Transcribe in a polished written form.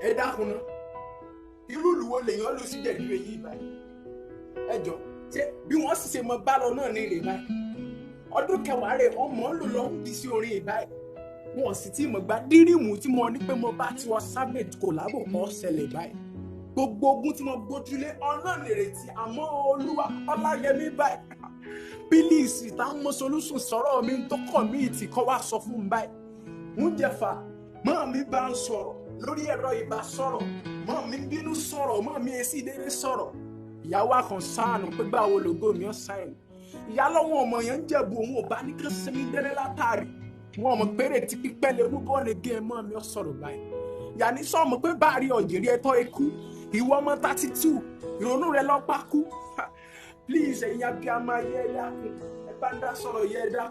ẹ dákun ná irú ìlú wo lèèyàn lù sí jẹ̀díwé yìí báyìí ẹ jọ ṣé bí wọ́n sì ṣe mọ bá lọ náà ní rè báyìí ọdún kẹwàá rẹ̀ ọmọ ń lò lọ ń bí sí orin ìbáyìí wọn sì tí mo gba dírìmù tí mo ní pé mo bá tiwọn sábẹ̀ kò lábò kọ́ ṣẹlẹ̀ báyìí gbogbo ogun tí mo gbójúlé ọ̀nà nìrètí àmọ́ olúwa ọláyẹmí báyìí bílíìsì táwọn mọ solúsùn sọ̀rọ̀ mi tó kọ̀ mí ìtì kọ́ wá sọ fún mi báyìí ń jẹ̀fà mọ́ mi bá ń sọ̀rọ̀ lórí ẹ̀rọ ìbásọ̀rọ̀ mọ́ mi bínú sọ̀rọ̀ mọ́ mi èsì dédé sọ̀rọ̀ ìyàwó àkànṣáànù pé báwo lògó mi ọ̀ sáyẹn ìyá lọ́wọ́ ọmọ yẹn ń jẹ̀bù òun ò bá ní kí sẹ́mi dẹ́rẹ́ látàrí wọn ọmọ péré ti pípẹ́ lè mú bọ́ọ̀lù gé mọ́ mi ọ̀ sọ̀rọ̀ báyìí yàní sọ́ọ̀mù pé báàrí ọ̀jẹ̀rí ẹ̀tọ́ ikú ìwọ ọmọ 32 ìrònú rẹ lọ́pàá kú please ẹ̀yin abiyamọ ayé ẹ̀dá ẹ bá ń dá sọ̀rọ̀ yẹ ẹ̀dá.